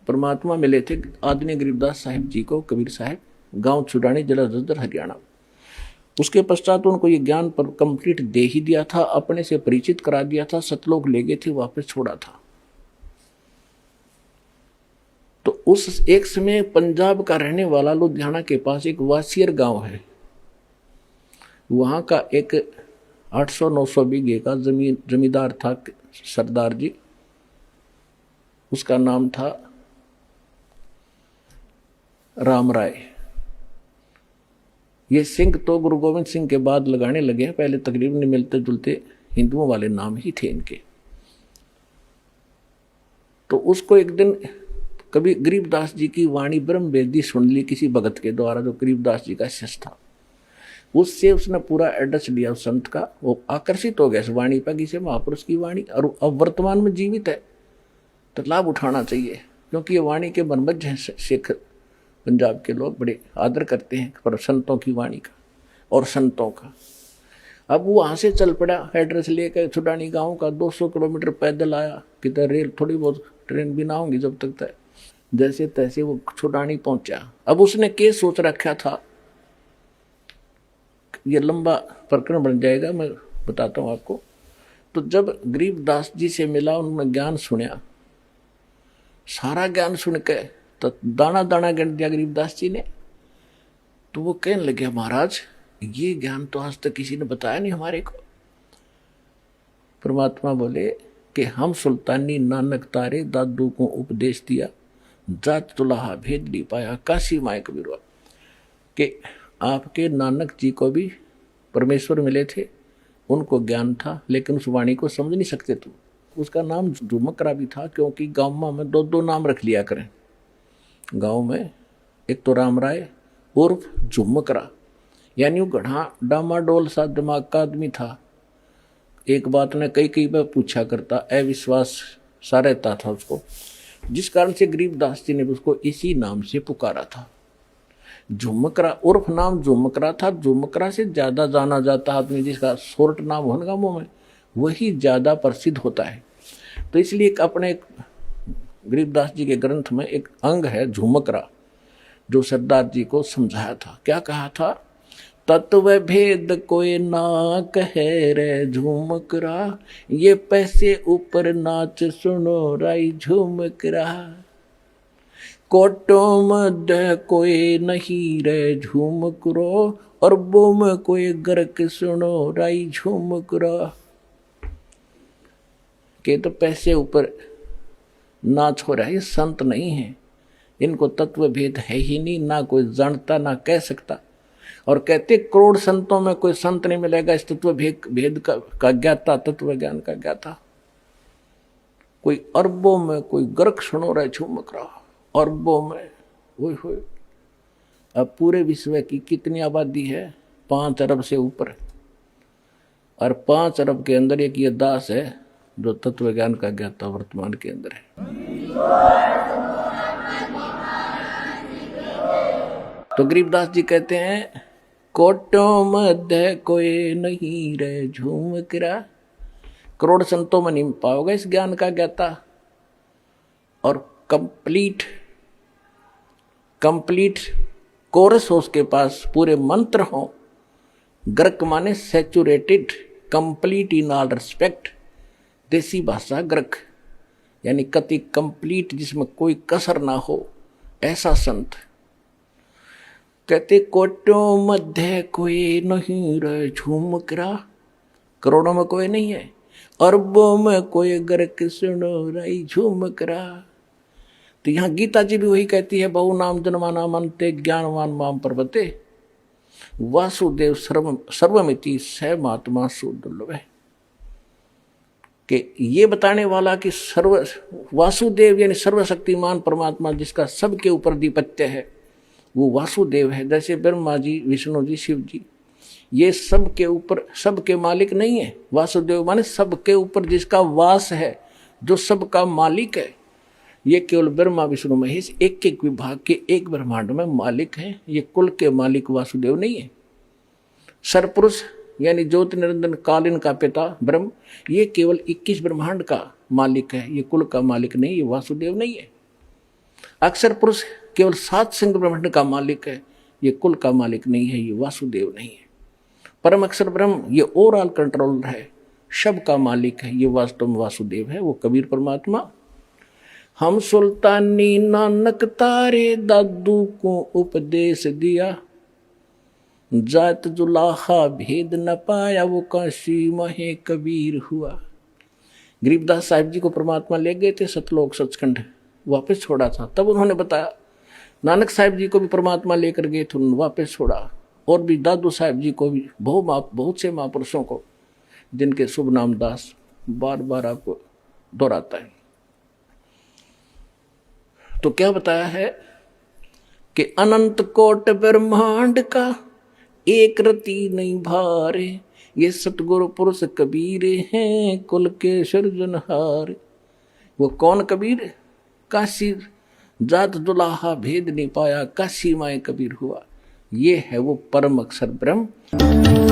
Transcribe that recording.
परमात्मा मिले थे आदरणीय गरीबदास साहिब जी को, कबीर साहब, गांव छुड़ानी, जिला जज्जर, हरियाणा। उसके पश्चात उनको ये ज्ञान पर कंप्लीट दे ही दिया था, अपने से परिचित करा दिया था, सतलोक ले गए थे, वापस छोड़ा था। तो उस एक समय पंजाब का रहने वाला लुधियाना के पास एक वासियर गांव है, वहां का एक 800-900 बीघे का जमींदार था सरदार जी, उसका नाम था राम राय। ये सिंह तो गुरु गोविंद सिंह के बाद लगाने लगे हैं, पहले तकरीबन मिलते जुलते हिंदुओं वाले नाम ही थे इनके। तो उसको एक दिन कभी गरीबदास जी की वाणी ब्रह्म वेदी सुन ली किसी भगत के द्वारा, जो गरीबदास जी का शिष्य था। उससे उसने पूरा एड्रेस लिया उस संत का, वो आकर्षित हो गया इस वाणी पर, किसी महापुरुष की वाणी, और अब वर्तमान में जीवित है तो लाभ उठाना चाहिए, क्योंकि ये वाणी के बनबज हैं। सिख पंजाब के लोग बड़े आदर करते हैं पर संतों की वाणी का और संतों का। अब वो वहां से चल पड़ा एड्रेस लेकर छुड़ानी गांव का, 200 किलोमीटर पैदल आया, किधर रेल थोड़ी बहुत, ट्रेन भी ना होंगी जब तक तय। जैसे तैसे वो छुड़ानी पहुंचा। अब उसने क्या सोच रखा था, ये लंबा प्रकरण बन जाएगा, मैं बताता हूं आपको। तो जब गरीबदास जी से मिला, उन्होंने ज्ञान सुना, सारा ज्ञान सुन के तो दाना दाना गिन दिया गरीबदास जी ने। तो वो कहने लगे, महाराज ये ज्ञान तो आज तक किसी ने बताया नहीं हमारे को। परमात्मा बोले कि हम सुल्तानी नानक तारे दादू को उपदेश दिया, जात तुलाहा भेद नहीं पाया काशी माए कबीरवा, कि आपके नानक जी को भी परमेश्वर मिले थे, उनको ज्ञान था, लेकिन उस वाणी को समझ नहीं सकते तुम। उसका नाम झुमकरा भी था, क्योंकि गाँव में 2-2 नाम रख लिया करें गांव में। एक तो राम राय उर्फ झुमकरा, यानी वो गढ़ा डामाडोल सा दिमाग का आदमी था। एक बात ने कई बार पूछा करता, अविश्वास सा रहता था उसको, जिस कारण से गरीबदास जी ने उसको इसी नाम से पुकारा था, झुमकरा। उर्फ नाम झुमकरा था। झुमकरा से ज्यादा जाना जाता आदमी जिसका शॉर्ट नाम होगा मुंह में, वही ज्यादा प्रसिद्ध होता है। तो इसलिए अपने गरीबदास जी के ग्रंथ में एक अंग है झुमकरा, जो सरदार जी को समझाया था। क्या कहा था, तत्व भेद कोई ना कहे रे झुमकरा, ये पैसे ऊपर नाच सुनो राई झुमकरा, कोटों मध्य कोई नहीं रे झुमकरो, अरबों में कोई गर्क सुनो राई झुमकरा। के तो पैसे ऊपर नाच हो रहा है, ये संत नहीं है, इनको तत्व भेद है ही नहीं, ना कोई जानता ना कह सकता। और कहते करोड़ संतों में कोई संत नहीं मिलेगा इस तत्व भेद का ज्ञाता, तत्व ज्ञान का ज्ञाता। कोई अरबों में कोई गर्क सुनो रहे झुमकरा, अरबों में। ओए होए, अब पूरे विश्व की कितनी आबादी है, 5 अरब से ऊपर, और 5 अरब के अंदर एक ये दास है जो तत्व ज्ञान का ज्ञाता वर्तमान के अंदर है। तो गरीबदास जी कहते हैं, कोटों मध्य कोई नहीं रे झुमकरा, करोड़ संतों में नहीं पाओगे इस ज्ञान का ज्ञाता। और कंप्लीट कोरस हो उसके पास, पूरे मंत्र हो। ग्रक माने saturated, complete in all respect, देसी भाषा ग्रक, यानी कति कंप्लीट, जिसमें कोई कसर ना हो, ऐसा संत। कहते कोटों मध्य कोई नहीं रे झुमकरा, करोड़ों में कोई नहीं है, अरबों में कोई गर्क सुनो राई झुमकरा। तो यहाँ गीता जी भी वही कहती है, बहु नाम जन्माना मनते ज्ञानवान माम पर्वते, वासुदेव सर्वमिति स महात्मा सुदुर्लभ है। कि ये बताने वाला कि वासुदेव यानी सर्वशक्तिमान परमात्मा जिसका सबके ऊपर अधिपत्य है, वो वासुदेव है। जैसे ब्रह्मा जी, विष्णु जी, शिव जी, ये सबके ऊपर, सबके मालिक नहीं है। वासुदेव माने सबके ऊपर जिसका वास है, जो सबका मालिक है। ये केवल ब्रह्मा विष्णु महेश एक एक विभाग के एक ब्रह्मांड में मालिक हैं। ये कुल के मालिक वासुदेव नहीं है। सरपुरुष यानी ज्योति निरंजन कालीन का पिता ब्रह्म, ये केवल 21 ब्रह्मांड का मालिक है, ये कुल का मालिक नहीं, ये वासुदेव नहीं है। अक्षर पुरुष केवल 7 संग ब्रह्मांड का मालिक है, ये कुल का मालिक नहीं है, ये वासुदेव नहीं है। परम अक्षर ब्रह्म ये ओवरऑल कंट्रोलर है, सब का मालिक है, ये वास्तव में वासुदेव है, वो कबीर परमात्मा। हम सुल्तानी नानक तारे दादू को उपदेश दिया, जात जुलाहा भेद न पाया, वो काशी महे कबीर हुआ। गरीबदास साहिब जी को परमात्मा ले गए थे सतलोक सचखंड, वापस छोड़ा था, तब उन्होंने बताया। नानक साहिब जी को भी परमात्मा लेकर गए थे, उन्होंने वापस छोड़ा। और भी दादू साहिब जी को भी, बहुत से महापुरुषों को जिनके शुभ नाम दास बार बार आपको दोहराता है। तो क्या बताया है कि अनंत कोट ब्रह्मांड का एक रति नहीं भारे, ये सतगुरु पुरुष कबीर हैं कुल के सृजनहार। वो कौन कबीर? काशी जात दुलाहा भेद नहीं पाया, काशी माए कबीर हुआ। ये है वो परम अक्षर ब्रह्म।